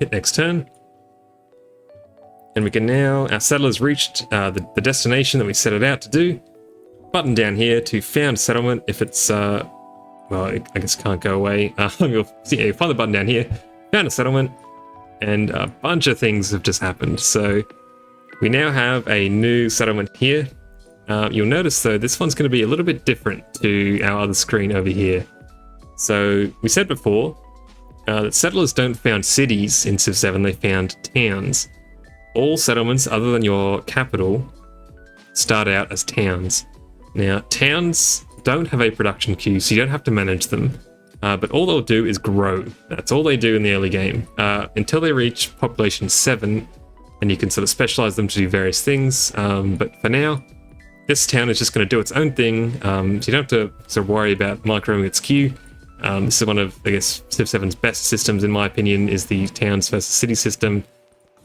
hit next turn. And we can now, our settlers reached the destination that we set it out to do. Button down here to found settlement. If it's, well, I guess can't go away. You'll see, you find the button down here, found a settlement, and a bunch of things have just happened. So we now have a new settlement here. You'll notice though, this one's going to be a little bit different to our other screen over here. So we said before that settlers don't found cities in Civ 7, they found towns. All settlements other than your capital start out as towns. Now, towns don't have a production queue, so you don't have to manage them, but all they'll do is grow. That's all they do in the early game, until they reach population 7, and you can sort of specialize them to do various things, but for now, this town is just going to do its own thing, so you don't have to sort of worry about microing its queue. This is one of, I guess, Civ 7's best systems, in my opinion, is the towns versus city system.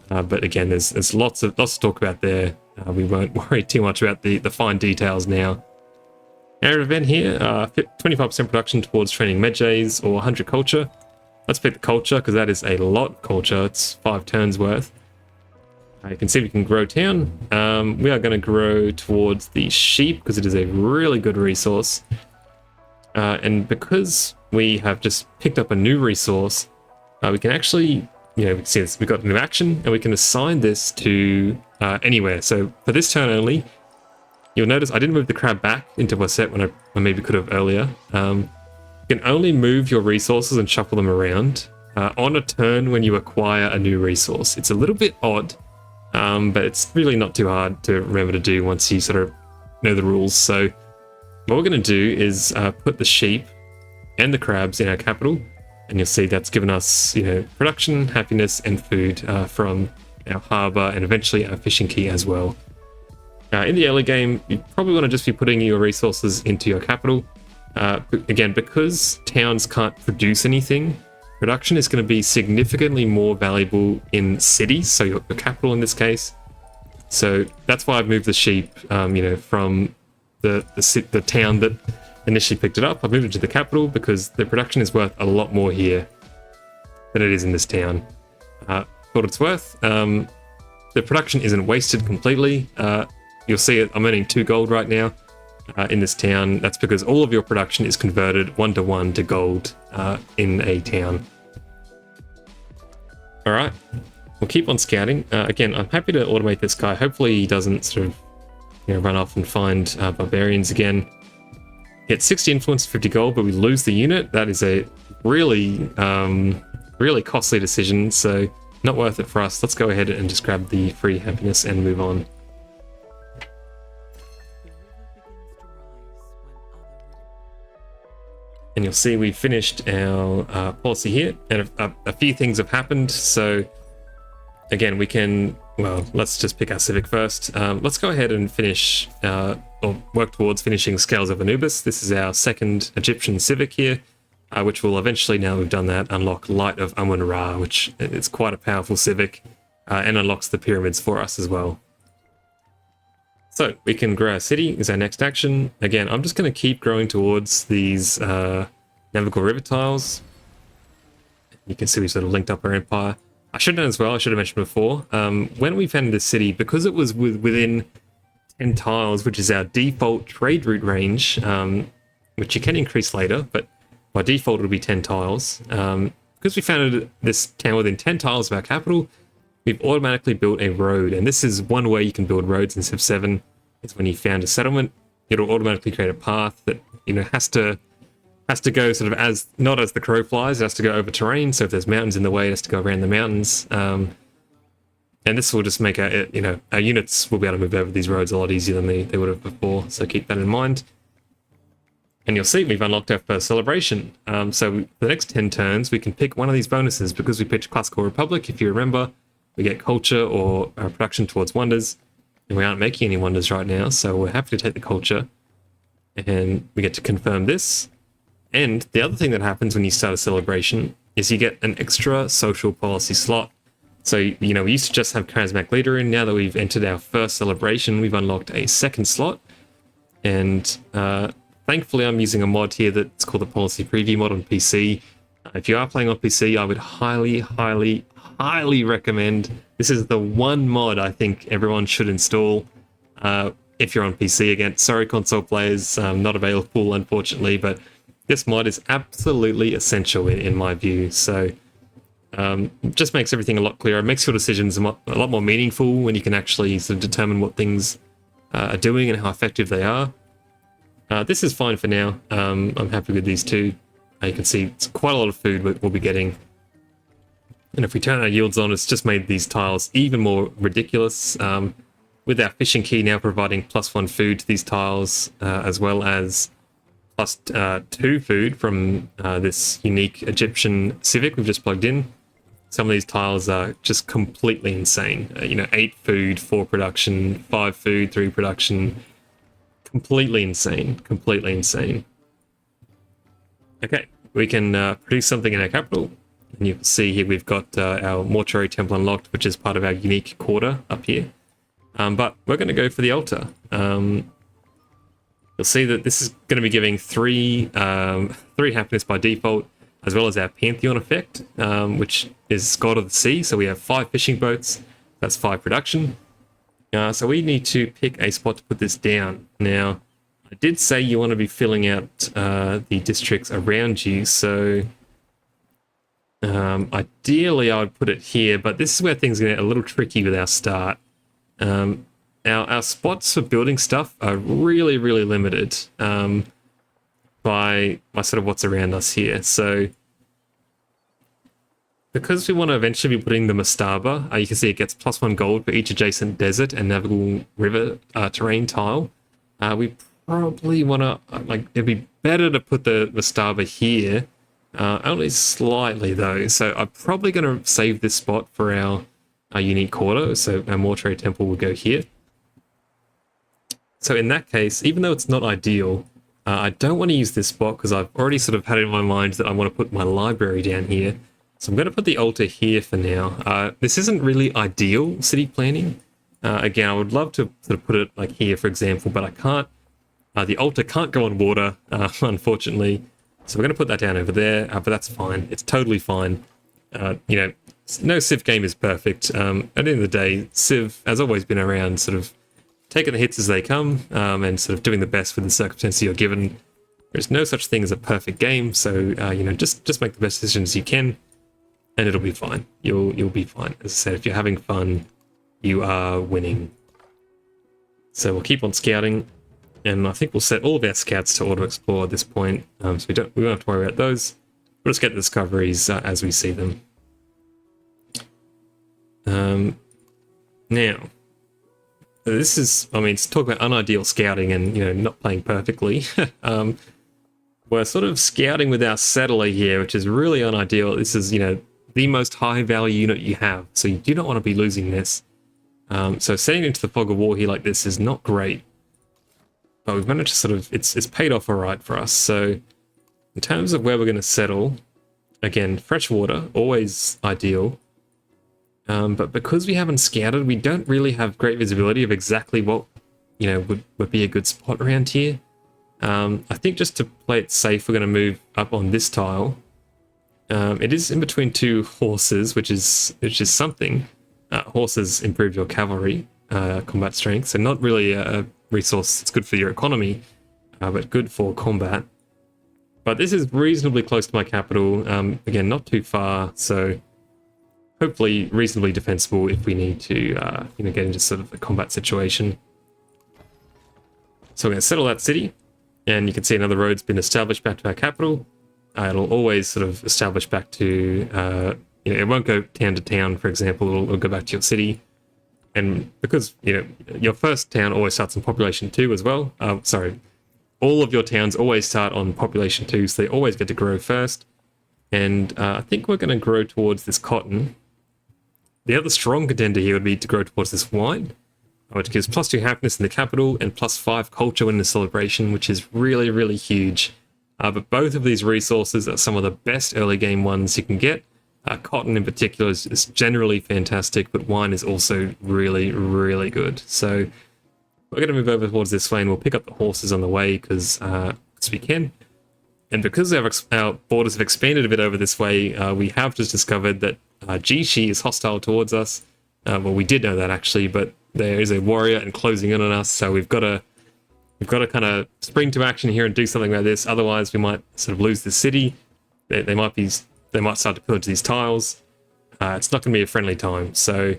But again, there's lots to talk about there. We won't worry too much about the fine details now. Our event here, 25% production towards training medjays or 100 culture. Let's pick the culture because that is a lot of culture. It's 5 turns worth. You can see we can grow town. We are going to grow towards the sheep because it is a really good resource. And because we have just picked up a new resource, we can actually, we can see this, we've got new action and we can assign this to anywhere. So for this turn only, you'll notice I didn't move the crab back into my set when I maybe could have earlier. You can only move your resources and shuffle them around on a turn when you acquire a new resource. It's a little bit odd, but it's really not too hard to remember to do once you sort of know the rules. So what we're going to do is put the sheep and the crabs in our capital, and you'll see that's given us, production, happiness, and food from our harbour and eventually our fishing key as well. In the early game, you probably want to just be putting your resources into your capital. Again, because towns can't produce anything, production is going to be significantly more valuable in cities, so your capital in this case. So that's why I've moved the sheep, from the town that initially picked it up. I've moved it to the capital because the production is worth a lot more here than it is in this town. For what it's worth, the production isn't wasted completely. You'll see I'm earning 2 gold right now in this town. That's because all of your production is converted 1-to-1 to gold in a town. All right, we'll keep on scouting. Again, I'm happy to automate this guy. Hopefully he doesn't sort of run off and find barbarians again. Get 60 influence, 50 gold, but we lose the unit. That is a really, really costly decision, so not worth it for us. Let's go ahead and just grab the free happiness and move on. And you'll see we finished our policy here, and a few things have happened. So again, we can, well, let's just pick our civic first. Let's go ahead and finish, or work towards finishing Scales of Anubis. This is our second Egyptian civic here, which will eventually, now we've done that, unlock Light of Amun-Ra, which is quite a powerful civic, and unlocks the pyramids for us as well. So we can grow our city is our next action. Again, I'm just going to keep growing towards these navigable river tiles. You can see we sort of linked up our empire. I should know as well, I should have mentioned before, when we founded this city, because it was within 10 tiles, which is our default trade route range, which you can increase later, but by default it'll be 10 tiles. Because we founded this town within 10 tiles of our capital, we've automatically built a road, and this is one way you can build roads in Civ 7. It's when you found a settlement, it'll automatically create a path that has to go sort of as, not as the crow flies, it has to go over terrain. So if there's mountains in the way, it has to go around the mountains. And this will just make our units will be able to move over these roads a lot easier than they would have before. So keep that in mind. And you'll see we've unlocked our first celebration. So for the next 10 turns, we can pick one of these bonuses because we picked Classical Republic. If you remember, we get culture or production towards wonders. And we aren't making any wonders right now, so we're happy to take the culture. And we get to confirm this. And the other thing that happens when you start a celebration is you get an extra social policy slot. So, we used to just have Charismatic Leader in. Now that we've entered our first celebration, we've unlocked a second slot. And thankfully, I'm using a mod here that's called the Policy Preview mod on PC. If you are playing on PC, I would highly, highly, highly recommend. This is the one mod I think everyone should install if you're on PC. Again, sorry console players, not available unfortunately, but this mod is absolutely essential in my view. So just makes everything a lot clearer. It makes your decisions a lot more meaningful when you can actually sort of determine what things are doing and how effective they are. This is fine for now. I'm happy with these two. You can see it's quite a lot of food we'll be getting. And if we turn our yields on, it's just made these tiles even more ridiculous. With our fishing key now providing +1 food to these tiles, as well as +2 food from this unique Egyptian civic we've just plugged in. Some of these tiles are just completely insane. 8 food, 4 production, 5 food, 3 production. Completely insane. Completely insane. Okay, we can produce something in our capital. And you can see here we've got our mortuary temple unlocked, which is part of our unique quarter up here. But we're going to go for the altar. You'll see that this is going to be giving 3 happiness by default, as well as our Pantheon effect, which is God of the Sea. So we have 5 fishing boats. That's 5 production. So we need to pick a spot to put this down. Now, I did say you want to be filling out the districts around you, so ideally I would put it here, but this is where things get a little tricky with our start. Our spots for building stuff are really, really limited by sort of what's around us here. So because we want to eventually be putting the mastaba, you can see it gets +1 gold for each adjacent desert and navigable river terrain tile. We probably want to, it'd be better to put the mastaba here, only slightly though. So I'm probably going to save this spot for our unique quarter. So our mortuary temple will go here. So in that case, even though it's not ideal, I don't want to use this spot because I've already sort of had it in my mind that I want to put my library down here. So I'm going to put the altar here for now. This isn't really ideal city planning. Again, I would love to sort of put it like here, for example, but I can't. The altar can't go on water, unfortunately. So we're going to put that down over there, but that's fine. It's totally fine. No Civ game is perfect. At the end of the day, Civ has always been around sort of taking the hits as they come and sort of doing the best with the circumstances you're given. There's no such thing as a perfect game, so just make the best decisions you can, and it'll be fine. You'll be fine. As I said, if you're having fun, you are winning. So we'll keep on scouting, and I think we'll set all of our scouts to auto explore at this point, so we won't have to worry about those. We'll just get the discoveries as we see them. Now, this is, it's talk about unideal scouting and, not playing perfectly. We're sort of scouting with our settler here, which is really unideal. This is, the most high value unit you have, so you do not want to be losing this. So setting into the fog of war here like this is not great, but we've managed to sort of, it's paid off all right for us. So in terms of where we're going to settle, again, fresh water, always ideal. But because we haven't scouted, we don't really have great visibility of exactly what, would be a good spot around here. I think just to play it safe, we're going to move up on this tile. It is in between 2 horses, which is something. Horses improve your cavalry combat strength, so not really a resource that's good for your economy, but good for combat. But this is reasonably close to my capital. Again, not too far, so hopefully reasonably defensible if we need to, get into sort of a combat situation. So we're going to settle that city, and you can see another road's been established back to our capital. It'll always sort of establish back to, it won't go town to town, for example, it'll go back to your city. And because, your first town always starts on population 2 as well. All of your towns always start on population 2, so they always get to grow first. And I think we're going to grow towards this cotton. The other strong contender here would be to grow towards this wine, which gives +2 happiness in the capital and +5 culture in the celebration, which is really, really huge. But both of these resources are some of the best early game ones you can get. Cotton in particular is generally fantastic, but wine is also really, really good. So we're going to move over towards this way, and we'll pick up the horses on the way because we can. And because our borders have expanded a bit over this way, we have just discovered that Jishi is hostile towards us. Well, we did know that actually, but there is a warrior enclosing in on us, so we've got to kind of spring to action here and do something about this. Otherwise, we might sort of lose the city. They might start to pillage these tiles. It's not going to be a friendly time. So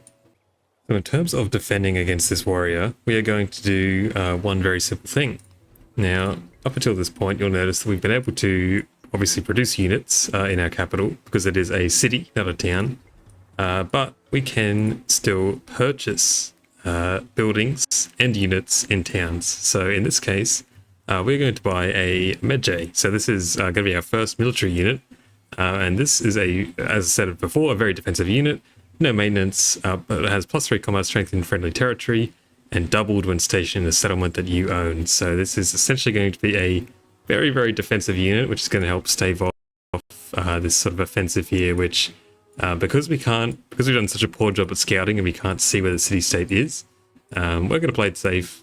in terms of defending against this warrior, we are going to do one very simple thing. Now, up until this point, you'll notice that we've been able to obviously produce units in our capital because it is a city, not a town. But we can still purchase buildings and units in towns. So in this case, we're going to buy a Medjay. So this is going to be our first military unit. And this is as I said before, a very defensive unit. No maintenance, but it has +3 combat strength in friendly territory and doubled when stationed in a settlement that you own. So this is essentially going to be a very, very defensive unit, which is going to help stave off this sort of offensive here, which because we've done such a poor job at scouting and we can't see where the city-state is, we're going to play it safe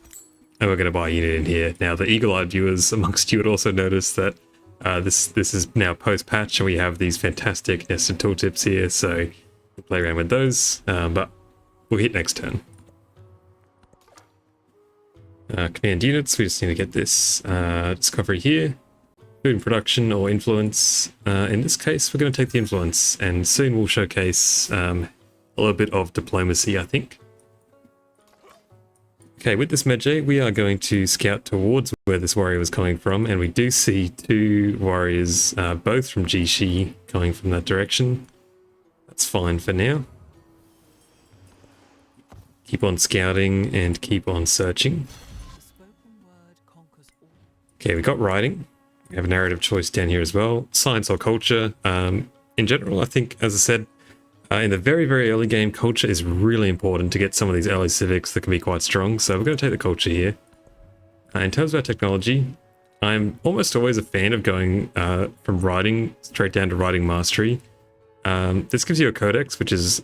and we're going to buy a unit in here. Now, the eagle-eyed viewers amongst you would also notice that this is now post-patch and we have these fantastic nested tooltips here, so we'll play around with those, but we'll hit next turn. Command units, we just need to get this discovery here. Food production or influence. In this case, we're going to take the influence, and soon we'll showcase a little bit of diplomacy, I think. Okay, with this Medjay, we are going to scout towards where this warrior was coming from, and we do see 2 warriors, both from Jishi, coming from that direction. That's fine for now. Keep on scouting and keep on searching. Okay, we got writing. We have a narrative choice down here as well. Science or culture. In general, I think, as I said, in the very, very early game, culture is really important to get some of these early civics that can be quite strong. So we're going to take the culture here. In terms of our technology, I'm almost always a fan of going from writing straight down to writing mastery. This gives you a codex, which is...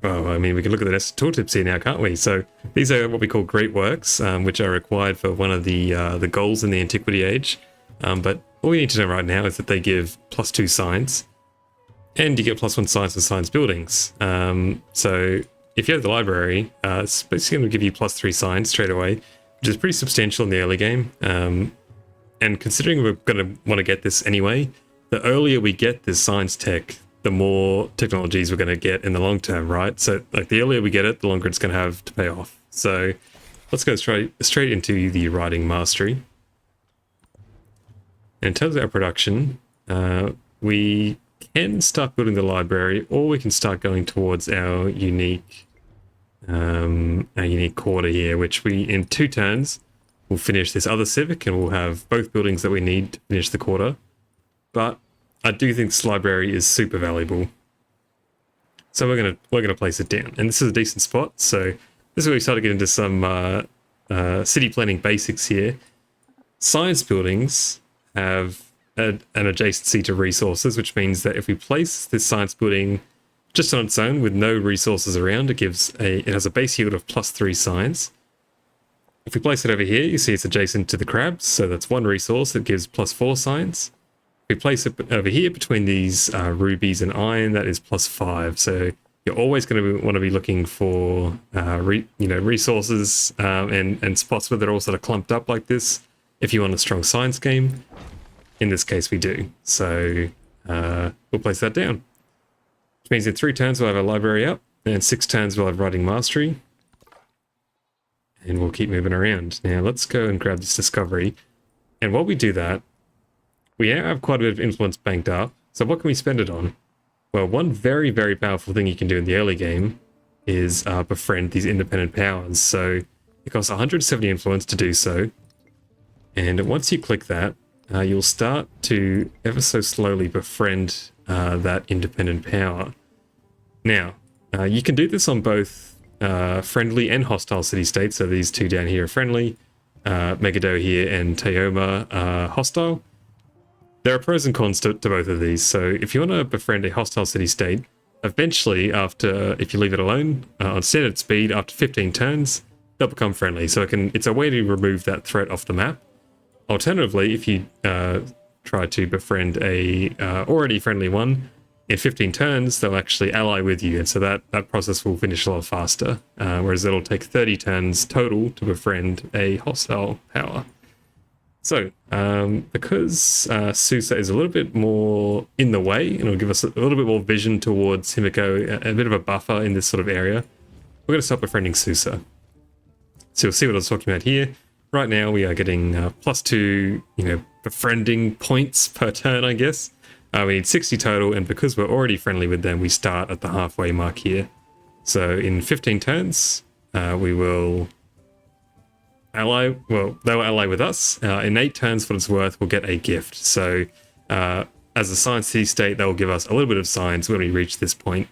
well, I mean, we can look at the nested tooltips here now, can't we? So these are what we call great works, which are required for one of the goals in the Antiquity Age. But all you need to know right now is that they give +2 science, and you get +1 science and science buildings. So if you have the library, it's basically going to give you +3 science straight away, which is pretty substantial in the early game. And considering we're going to want to get this anyway, the earlier we get this science tech, the more technologies we're going to get in the long term, right? So like the earlier we get it, the longer it's going to have to pay off. So let's go straight into the writing mastery. In terms of our production, we can start building the library, or we can start going towards our unique quarter here, which we, in 2 turns, will finish this other civic and we'll have both buildings that we need to finish the quarter. But I do think this library is super valuable, so we're gonna place it down, and this is a decent spot. So this is where we start to get into some city planning basics here. Science buildings have an adjacency to resources, which means that if we place this science building just on its own with no resources around, it has a base yield of +3 science. If we place it over here, you see it's adjacent to the crabs, so that's 1 resource that gives +4 science. We place it over here between these rubies and iron, that is +5. So you're always going to want to be looking for resources and spots where they're all sort of clumped up like this if you want a strong science game. In this case, we do. So we'll place that down. Which means in 3 turns we'll have our library up, and 6 turns we'll have writing mastery. And we'll keep moving around. Now let's go and grab this discovery. And while we do that, we have quite a bit of influence banked up, so what can we spend it on? Well, one very, very powerful thing you can do in the early game is befriend these independent powers. So it costs 170 influence to do so, and once you click that, you'll start to ever so slowly befriend that independent power. Now, you can do this on both friendly and hostile city-states, so these 2 down here are friendly, Megiddo here and Tayoma are hostile. There are pros and cons to both of these. So if you want to befriend a hostile city-state, eventually, if you leave it alone on standard speed, after 15 turns, they'll become friendly. So it's a way to remove that threat off the map. Alternatively, if you try to befriend a already friendly one, in 15 turns, they'll actually ally with you. And so that process will finish a lot faster, whereas it'll take 30 turns total to befriend a hostile power. So, because Susa is a little bit more in the way, and it'll give us a little bit more vision towards Himiko, a bit of a buffer in this sort of area, we're going to stop befriending Susa. So you'll see what I was talking about here. Right now we are getting +2, befriending points per turn, I guess. We need 60 total, and because we're already friendly with them, we start at the halfway mark here. So in 15 turns, we will ally, well, they'll ally with us. In 8 turns, for what it's worth, we'll get a gift. So as a science city-state, they'll give us a little bit of science when we reach this point.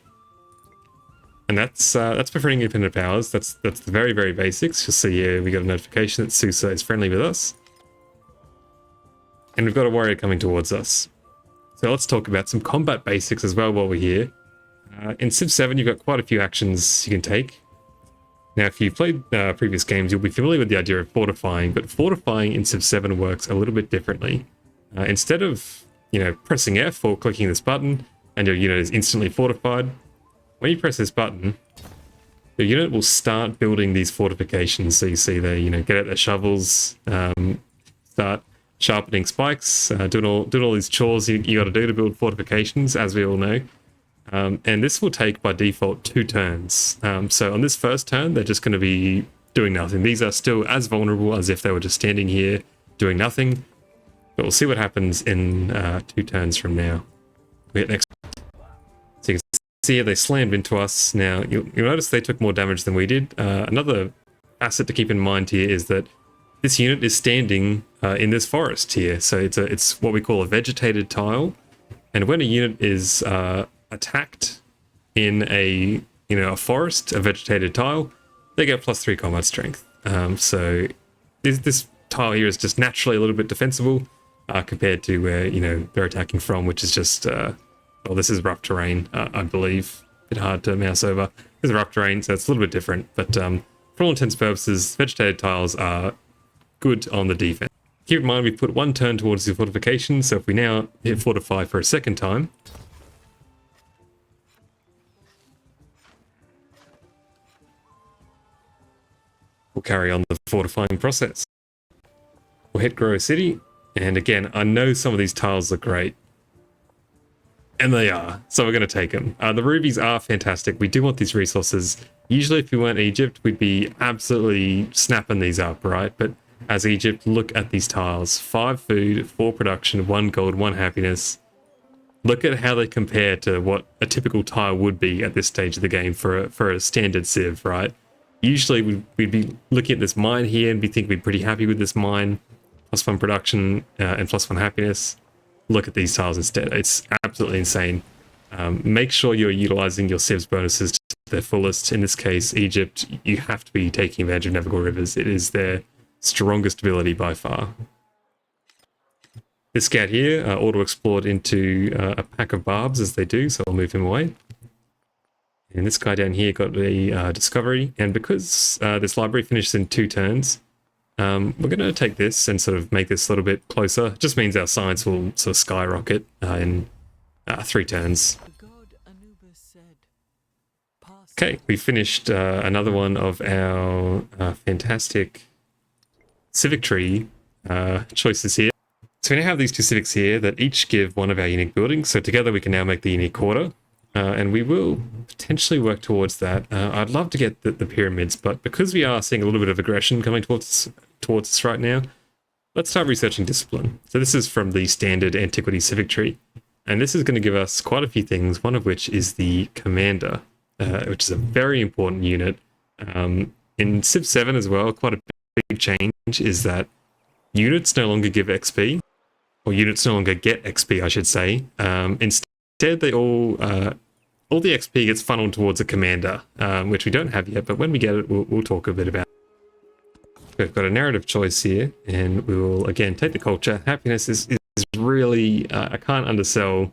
And that's befriending independent powers. That's the very, very basics. You'll see here we got a notification that Susa is friendly with us. And we've got a warrior coming towards us. So let's talk about some combat basics as well while we're here. In Civ 7, you've got quite a few actions you can take. Now, if you've played previous games, you'll be familiar with the idea of fortifying, but fortifying in Civ 7 works a little bit differently. Instead of, pressing F or clicking this button and your unit is instantly fortified, when you press this button, the unit will start building these fortifications. So you see they, get out their shovels, start sharpening spikes, doing all these chores you got to do to build fortifications, as we all know. And this will take, by default, 2 turns. So on this first turn, they're just going to be doing nothing. These are still as vulnerable as if they were just standing here doing nothing. But we'll see what happens in 2 turns from now. We get next. So you can see here they slammed into us. Now, you'll notice they took more damage than we did. Another asset to keep in mind here is that this unit is standing in this forest here. So it's what we call a vegetated tile. And when a unit is attacked in a forest, a vegetated tile, they get +3 combat strength. So this tile here is just naturally a little bit defensible compared to where they're attacking from, which is just well, this is rough terrain, I believe. A bit hard to mouse over. This is rough terrain, so it's a little bit different. But for all intents and purposes, vegetated tiles are good on the defense. Keep in mind we put 1 turn towards the fortification, so if we now hit fortify for a second time, we'll carry on the fortifying process. We'll hit grow city, and again, I know some of these tiles look great, and they are, so we're going to take them. The rubies are fantastic. We do want these resources. Usually if we weren't Egypt, we'd be absolutely snapping these up, right? But as Egypt, look at these tiles. 5 food, 4 production, 1 gold, 1 happiness. Look at how they compare to what a typical tile would be at this stage of the game for a standard Civ, right? Usually we'd be looking at this mine here and we'd be pretty happy with this mine. +1 production and +1 happiness. Look at these tiles instead. It's absolutely insane. Make sure you're utilizing your Civ's bonuses to their fullest. In this case, Egypt, you have to be taking advantage of Navigable Rivers. It is their strongest ability by far. This scout here auto-explored into a pack of barbs as they do, so I'll move him away. And this guy down here got a discovery, and because this library finishes in 2 turns, we're going to take this and sort of make this a little bit closer. It just means our science will sort of skyrocket in 3 turns. Okay, we finished another one of our fantastic civic tree choices here. So we now have these 2 civics here that each give one of our unique buildings. So together we can now make the unique quarter. And we will potentially work towards that. I'd love to get the pyramids, but because we are seeing a little bit of aggression coming towards us right now, let's start researching discipline. So this is from the standard antiquity civic tree. And this is going to give us quite a few things, one of which is the commander, which is a very important unit. In Civ 7 as well, quite a big change is that units no longer give XP, or units no longer get XP, I should say. Instead, they all the XP gets funneled towards a commander, which we don't have yet, but when we get it, we'll talk a bit about it. We've got a narrative choice here, and we will, again, take the culture. Happiness is really, I can't undersell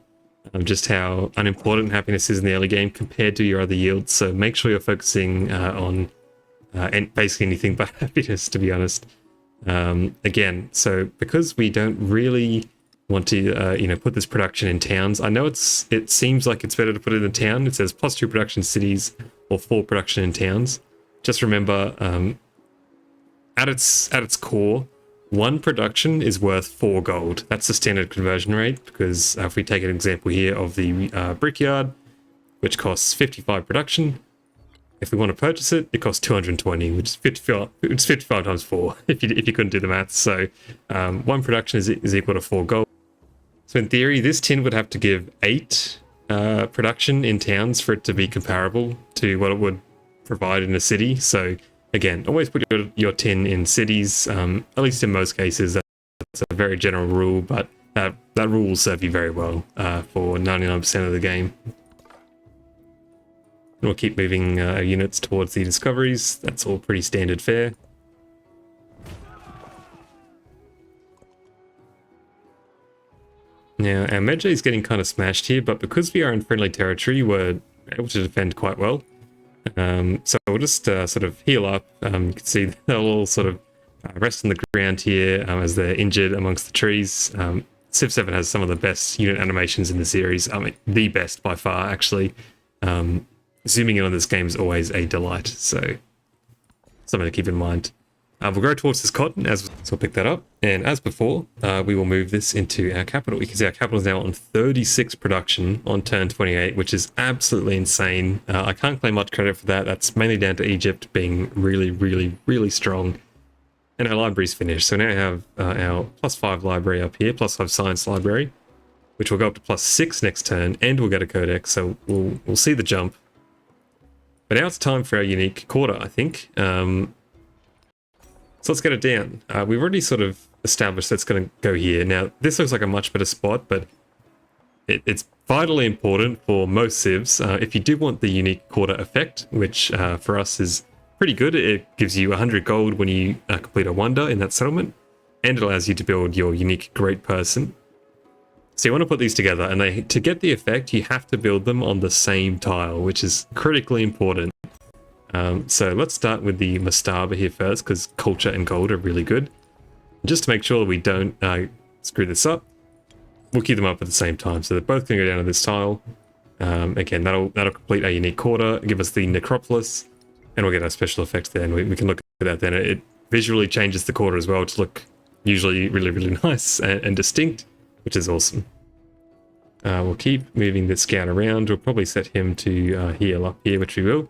just how unimportant happiness is in the early game compared to your other yields, so make sure you're focusing on basically anything but happiness, to be honest. Again, so because we don't really want to put this production in towns. I know it seems like it's better to put it in a town. It says +2 production cities or 4 production in towns. Just remember, at its core, 1 production is worth 4 gold. That's the standard conversion rate, because if we take an example here of the brickyard, which costs 55 production, if we want to purchase it, it costs 220, which is 55 times 4, if you couldn't do the maths. So 1 production is equal to 4 gold. So in theory, this tin would have to give 8 production in towns for it to be comparable to what it would provide in a city. So again, always put your tin in cities, at least in most cases. That's a very general rule, but that rule will serve you very well for 99% of the game. And we'll keep moving our units towards the discoveries. That's all pretty standard fare. Now, our Medjay is getting kind of smashed here, but because we are in friendly territory, we're able to defend quite well. So we'll just sort of heal up. You can see they'll all sort of rest on the ground here as they're injured amongst the trees. Civ 7 has some of the best unit animations in the series. I mean, the best by far, actually. Zooming in on this game is always a delight, so something to keep in mind. We'll go towards this cotton, so we'll pick that up. And as before, we will move this into our capital. You can see our capital is now on 36 production on turn 28, which is absolutely insane. I can't claim much credit for that. That's mainly down to Egypt being really, really, really strong. And our library's finished. So now we have our +5 library up here, +5 science library, which will go up to +6 next turn, and we'll get a codex, so we'll see the jump. But now it's time for our unique quarter, I think. So let's get it down. We've already sort of established that's going to go here. Now, this looks like a much better spot, but it's vitally important for most civs. If you do want the unique quarter effect, which for us is pretty good, it gives you 100 gold when you complete a wonder in that settlement, and it allows you to build your unique great person. So you want to put these together, and to get the effect, you have to build them on the same tile, which is critically important. So let's start with the Mastaba here first, because culture and gold are really good. Just to make sure we don't screw this up, we'll keep them up at the same time. So they're both going to go down to this tile. Again, that'll complete our unique quarter, give us the necropolis, and we'll get our special effects there. And we can look at that then. It visually changes the quarter as well to look usually really, really nice and distinct, which is awesome. We'll keep moving the scout around. We'll probably set him to heal up here, which we will.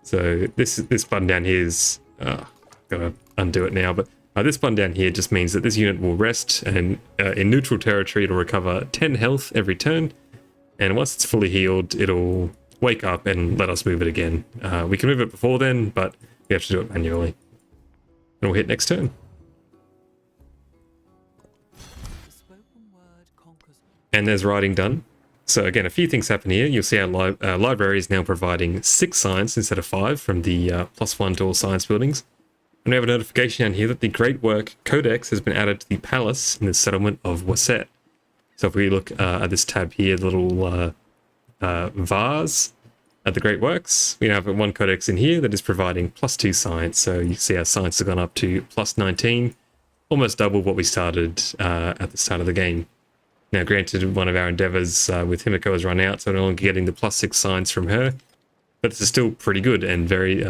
So this button down here is, gotta undo it now, but this button down here just means that this unit will rest, and in neutral territory it'll recover 10 health every turn, and once it's fully healed it'll wake up and let us move it again. We can move it before then, but we have to do it manually. And we'll hit next turn. And there's writing done. So again, a few things happen here. You'll see our library is now providing 6 science instead of 5 from the +1 to all science buildings. And we have a notification down here that the Great Work Codex has been added to the palace in the settlement of Waset. So if we look at this tab here, the little vase at the Great Works, we now have 1 codex in here that is providing +2 science. So you see our science has gone up to +19, almost double what we started at the start of the game. Now, granted, one of our endeavors with Himiko has run out, so we're no longer getting the +6 science from her, but this is still pretty good and very.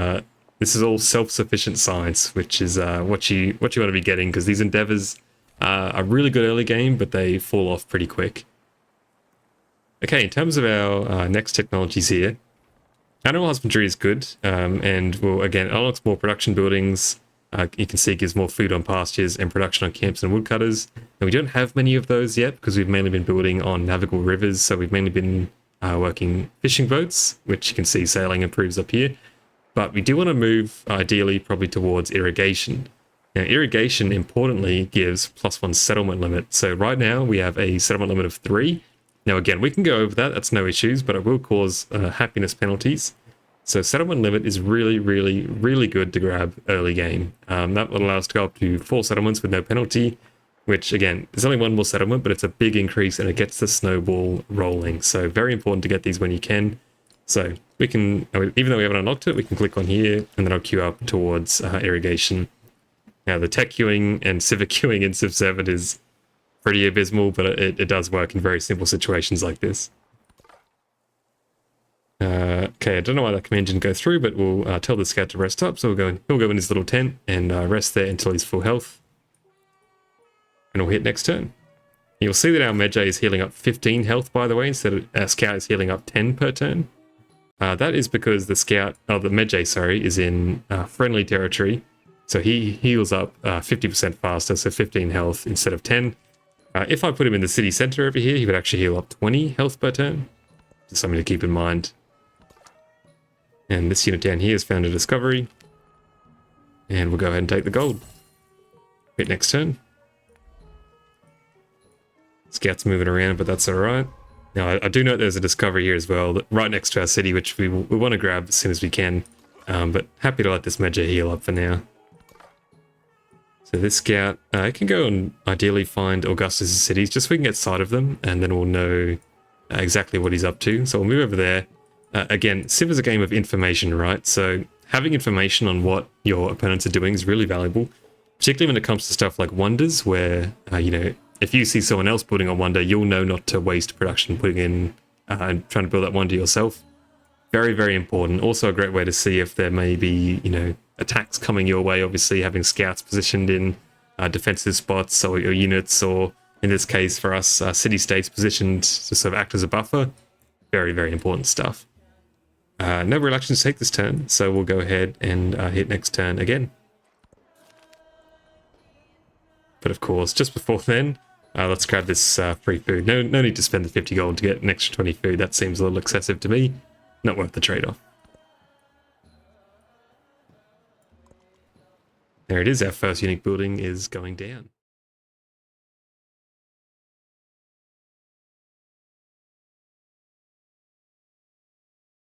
This is all self-sufficient science, which is what you want to be getting, because these endeavors are really good early game, but they fall off pretty quick. Okay, in terms of our next technologies here, animal husbandry is good, and will again unlocks more production buildings. You can see it gives more food on pastures and production on camps and woodcutters. And we don't have many of those yet because we've mainly been building on navigable rivers. So we've mainly been working fishing boats, which you can see sailing improves up here. But we do want to move ideally probably towards irrigation. Now irrigation importantly gives +1 settlement limit. So right now we have a settlement limit of 3. Now again, we can go over that, that's no issues, but it will cause happiness penalties. So settlement limit is really, really, really good to grab early game. That will allow us to go up to 4 settlements with no penalty, which again, there's only 1 more settlement, but it's a big increase and it gets the snowball rolling. So very important to get these when you can. So we can, even though we haven't unlocked it, we can click on here and then I'll queue up towards irrigation. Now the tech queuing and civic queuing in Civ 7 is pretty abysmal, but it does work in very simple situations like this. Okay, I don't know why that command didn't go through, but we'll tell the scout to rest up. So he'll go in his little tent and rest there until he's full health. And we'll hit next turn. You'll see that our Medjay is healing up 15 health, by the way, instead of our scout is healing up 10 per turn. That is because the Medjay, sorry, is in friendly territory. So he heals up 50% faster, so 15 health instead of 10. If I put him in the city center over here, he would actually heal up 20 health per turn. Just something to keep in mind. And this unit down here has found a discovery. And we'll go ahead and take the gold. Hit next turn. Scouts moving around, but that's alright. Now, I do note there's a discovery here as well, right next to our city, which we want to grab as soon as we can. But happy to let this Medjay heal up for now. So this scout, it can go and ideally find Augustus' cities, just so we can get sight of them, and then we'll know exactly what he's up to. So we'll move over there. Again, Civ is a game of information, right? So having information on what your opponents are doing is really valuable, particularly when it comes to stuff like wonders, where, you know, if you see someone else building a wonder, you'll know not to waste production putting in and trying to build that wonder yourself. Very, very important. Also a great way to see if there may be, you know, attacks coming your way. Obviously, having scouts positioned in defensive spots or your units, or in this case for us, city-states positioned to sort of act as a buffer. Very, very important stuff. No real actions to take this turn, so we'll go ahead and hit next turn again. But of course, just before then, let's grab this free food. No need to spend the 50 gold to get an extra 20 food. That seems a little excessive to me. Not worth the trade-off. There it is, our first unique building is going down.